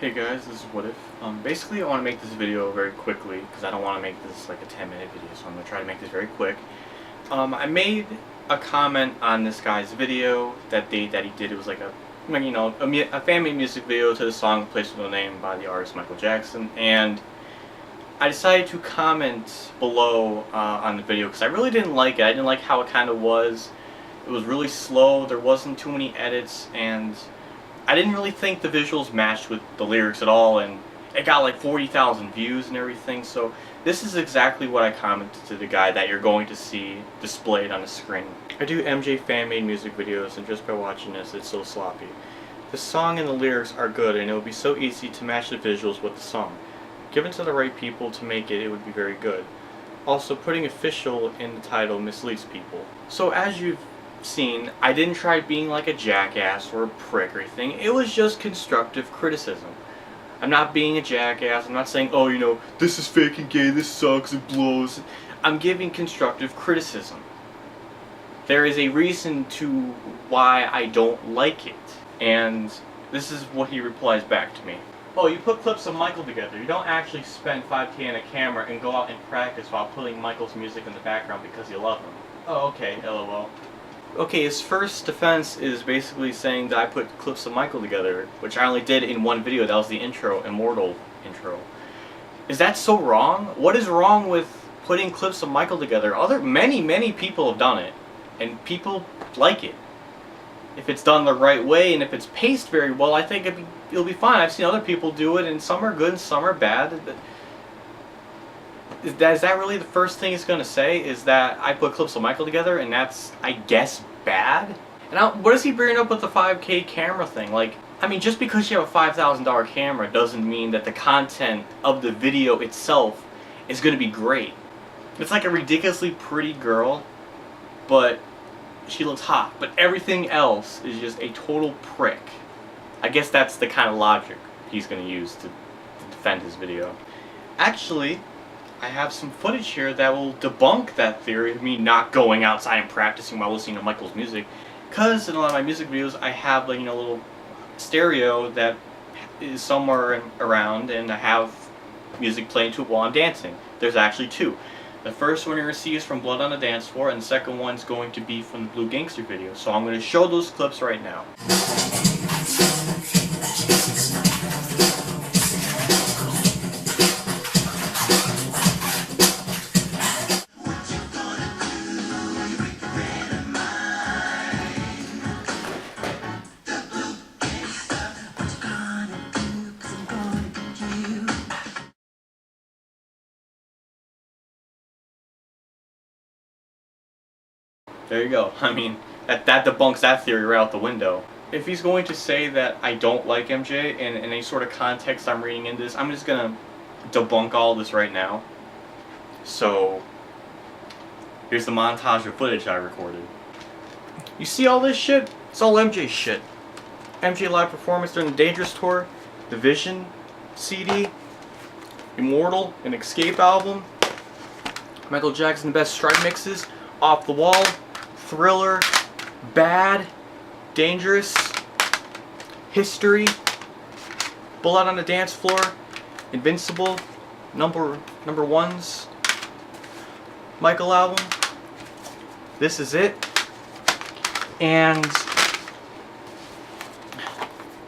Hey guys, this is What If. Basically I want to make this video very quickly because I don't want to make this like a 10-minute video, so I'm going to try to make this very quick. I made a comment on this guy's video that he did. It was like a fan-made music video to the song Place With No Name by the artist Michael Jackson, and I decided to comment below on the video because I really didn't like it. I didn't like how it kind of was. It was really slow, there wasn't too many edits, and I didn't really think the visuals matched with the lyrics at all, and it got like 40,000 views and everything, so this is exactly what I commented to the guy that you're going to see displayed on the screen. I do MJ fan-made music videos, and just by watching this, it's so sloppy. The song and the lyrics are good, and it would be so easy to match the visuals with the song. Given to the right people to make it, it would be very good. Also, putting official in the title misleads people. So as you've seen, I didn't try being like a jackass or a prick or anything. It was just constructive criticism. I'm not being a jackass. I'm not saying, oh, you know, this is fake and gay, this sucks, it blows. I'm giving constructive criticism. There is a reason to why I don't like it. And this is what he replies back to me. Oh, you put clips of Michael together. You don't actually spend $5K on a camera and go out and practice while putting Michael's music in the background because you love him. Oh, okay, LOL. Okay, his first defense is basically saying that I put clips of Michael together, which I only did in one video. That was the intro, Immortal intro. Is that so wrong? What is wrong with putting clips of Michael together? Many people have done it, and people like it. If it's done the right way and if it's paced very well, I think it'll be fine. I've seen other people do it, and some are good and some are bad. Is that really the first thing he's going to say? Is that I put clips of Michael together and that's, I guess, bad? And what is he bringing up with the 5K camera thing? Like, I mean, just because you have a $5,000 camera doesn't mean that the content of the video itself is going to be great. It's like a ridiculously pretty girl, but she looks hot. But everything else is just a total prick. I guess that's the kind of logic he's going to use to defend his video. Actually, I have some footage here that will debunk that theory of me not going outside and practicing while listening to Michael's music. Because in a lot of my music videos, I have like, a little stereo that is somewhere around, and I have music playing to it while I'm dancing. There's actually two. The first one you're going to see is from Blood on the Dance Floor, and the second one's going to be from the Blue Gangster video. So I'm going to show those clips right now. There you go. I mean, that debunks that theory right out the window. If he's going to say that I don't like MJ in any sort of context I'm reading into this, I'm just going to debunk all this right now. So, here's the montage of footage I recorded. You see all this shit? It's all MJ shit. MJ live performance during the Dangerous Tour, the Vision CD, Immortal, an Escape album, Michael Jackson Best Strike Mixes, Off the Wall, Thriller, Bad, Dangerous, History, Blood on the Dance Floor, Invincible, number ones, Michael album, This Is It, and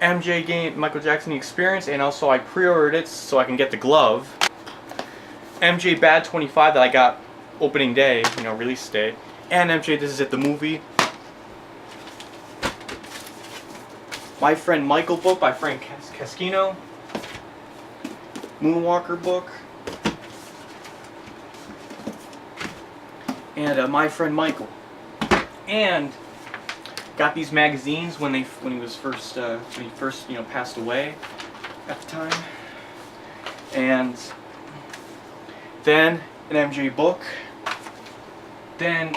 MJ game Michael Jackson Experience, and also I pre-ordered it so I can get the glove. MJ Bad 25 that I got opening day, release day, and MJ This Is It the movie. My Friend Michael book by Frank Cascino. Moonwalker book. And My Friend Michael. And got these magazines when he first passed away at the time. And then an MJ book. Then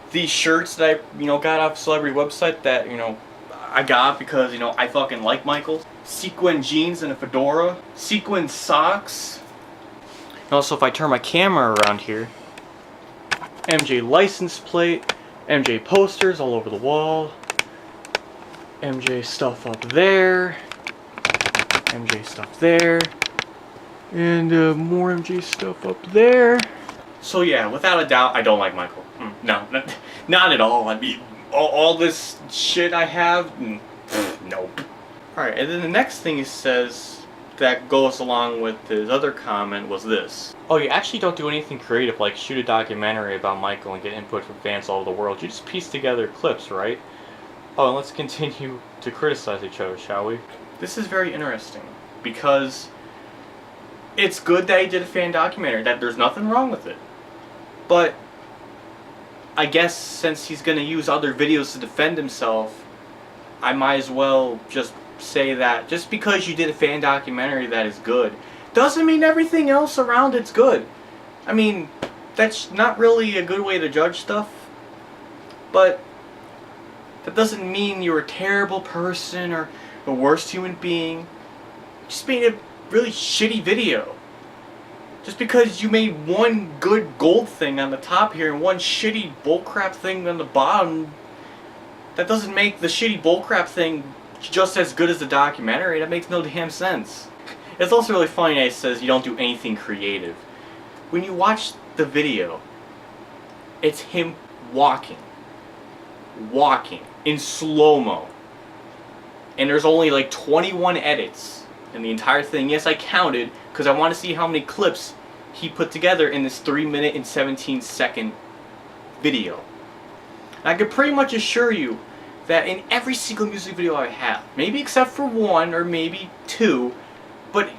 these shirts that I got off Celebrity website that I got because I fucking like Michael. Sequin jeans and a fedora. Sequin socks. And also, if I turn my camera around here, MJ license plate, MJ posters all over the wall, MJ stuff up there, MJ stuff there. And more MJ stuff up there. So yeah, without a doubt, I don't like Michael. No, not at all. I mean, all this shit I have, nope. Alright, and then the next thing he says that goes along with his other comment was this. Oh, you actually don't do anything creative like shoot a documentary about Michael and get input from fans all over the world. You just piece together clips, right? Oh, and let's continue to criticize each other, shall we? This is very interesting because it's good that he did a fan documentary, that there's nothing wrong with it. But I guess since he's going to use other videos to defend himself, I might as well just say that just because you did a fan documentary that is good doesn't mean everything else around it's good. I mean, that's not really a good way to judge stuff, but that doesn't mean you're a terrible person or the worst human being. You just made a really shitty video. Just because you made one good gold thing on the top here and one shitty bullcrap thing on the bottom, that doesn't make the shitty bullcrap thing just as good as the documentary. That makes no damn sense. It's also really funny that he says you don't do anything creative. When you watch the video, it's him walking in slow-mo. And there's only like 21 edits in the entire thing. Yes, I counted because I want to see how many clips he put together in this 3-minute and 17-second video. And I can pretty much assure you that in every single music video I have, maybe except for one or maybe two, but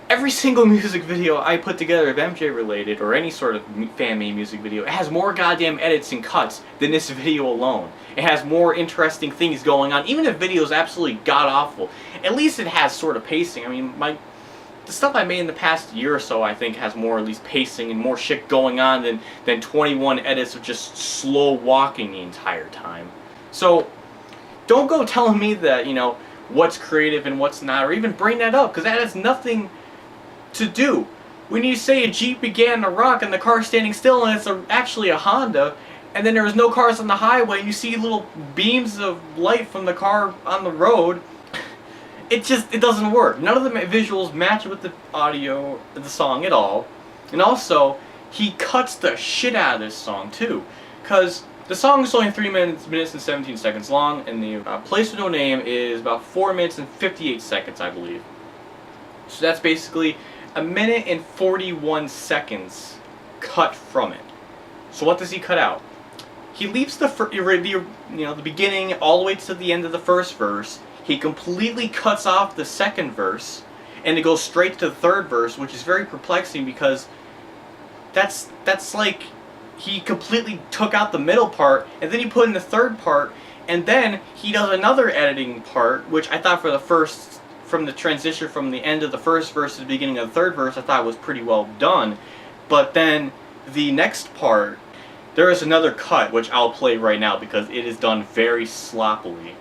every single music video I put together of MJ related or any sort of fan-made music video, it has more goddamn edits and cuts than this video alone. It has more interesting things going on. Even if the video is absolutely god-awful, at least it has sort of pacing. I mean, the stuff I made in the past year or so, I think, has more at least pacing and more shit going on than 21 edits of just slow walking the entire time. So, don't go telling me that, you know, what's creative and what's not, or even bring that up, because that has nothing to do. When you say a Jeep began to rock and the car's standing still and it's actually a Honda, and then there's no cars on the highway, you see little beams of light from the car on the road, it doesn't work. None of the visuals match with the audio of the song at all. And also, he cuts the shit out of this song too, because the song is only 3 minutes and 17 seconds long, and the Place with No Name is about 4 minutes and 58 seconds, I believe. So that's basically 1 minute and 41 seconds cut from it. So what does he cut out? He leaves the beginning all the way to the end of the first verse. He completely cuts off the second verse, and it goes straight to the third verse, which is very perplexing because that's like he completely took out the middle part, and then he put in the third part, and then he does another editing part, which I thought from the transition from the end of the first verse to the beginning of the third verse, I thought was pretty well done. But then the next part, there is another cut, which I'll play right now because it is done very sloppily.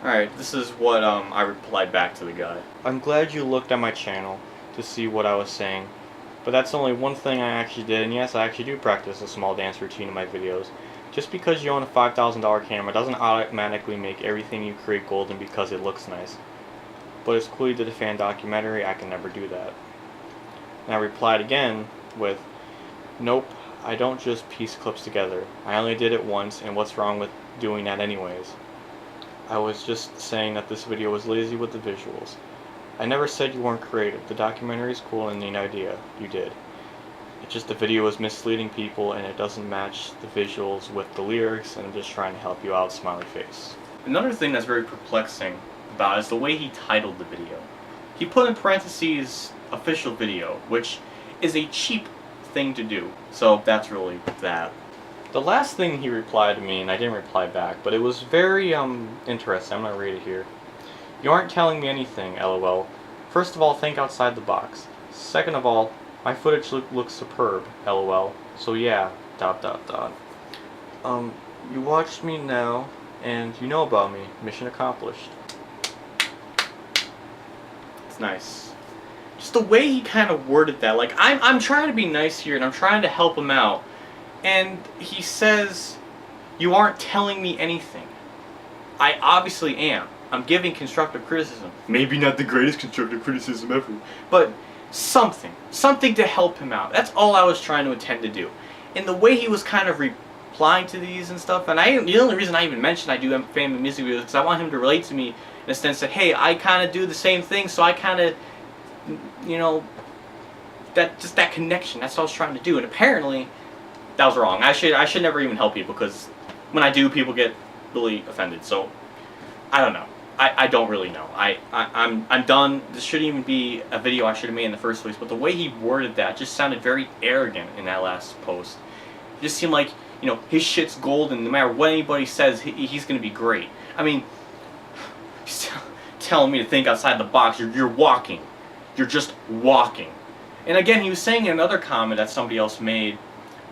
Alright, this is what I replied back to the guy. I'm glad you looked at my channel to see what I was saying, but that's only one thing I actually did, and yes, I actually do practice a small dance routine in my videos. Just because you own a $5,000 camera doesn't automatically make everything you create golden because it looks nice. But it's cool you did a fan documentary, I can never do that. And I replied again with, nope, I don't just piece clips together. I only did it once, and what's wrong with doing that anyways? I was just saying that this video was lazy with the visuals. I never said you weren't creative. The documentary is cool and the idea. You did. It's just the video is misleading people and it doesn't match the visuals with the lyrics, and I'm just trying to help you out, smiley face. Another thing that's very perplexing about it is the way he titled the video. He put in parentheses official video, which is a cheap thing to do. So that's really that. The last thing he replied to me, and I didn't reply back, but it was very interesting. I'm gonna read it here. You aren't telling me anything, lol. First of all, think outside the box. Second of all, my footage looks superb, lol. So yeah, ... you watched me now, and you know about me. Mission accomplished. It's nice. Just the way he kind of worded that. Like, I'm trying to be nice here, and I'm trying to help him out. And he says, you aren't telling me anything. I obviously am. I'm giving constructive criticism. Maybe not the greatest constructive criticism ever, but something. Something to help him out. That's all I was trying to intend to do. And the way he was kind of replying to these and stuff, and the only reason I even mentioned I do fan music videos is because I want him to relate to me in a sense that, hey, I kind of do the same thing, so I kind of, you know, that connection. That's what I was trying to do. And apparently, that was wrong. I should never even help people, because when I do, people get really offended. So I don't know. I don't really know. I'm done. This shouldn't even be a video I should have made in the first place. But the way he worded that just sounded very arrogant in that last post. It just seemed like, you know, his shit's golden. No matter what anybody says, he's gonna be great. I mean, he's telling me to think outside the box. You're walking. You're just walking. And again, he was saying in another comment that somebody else made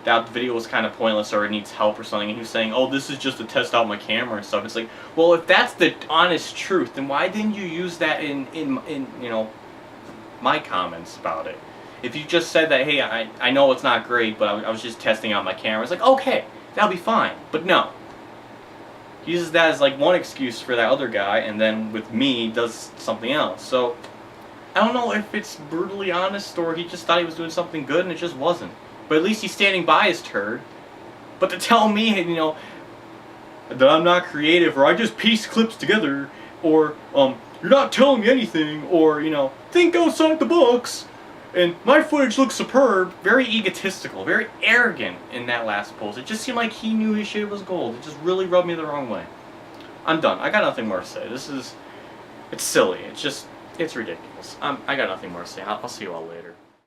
that the video was kind of pointless or it needs help or something, and he was saying, oh, this is just to test out my camera and stuff. It's like, well, if that's the honest truth, then why didn't you use that in you know, my comments about it? If you just said that, hey, I know it's not great, but I was just testing out my camera, it's like, okay, that'll be fine. But no. He uses that as like one excuse for that other guy, and then with me, does something else. So, I don't know if it's brutally honest or he just thought he was doing something good and it just wasn't. But at least he's standing by his turd. But to tell me, you know, that I'm not creative, or I just piece clips together, or you're not telling me anything, or, you know, think outside the box, and my footage looks superb, very egotistical, very arrogant in that last post. It just seemed like he knew his shit was gold. It just really rubbed me the wrong way. I'm done. I got nothing more to say. It's silly. It's ridiculous. I got nothing more to say. I'll see you all later.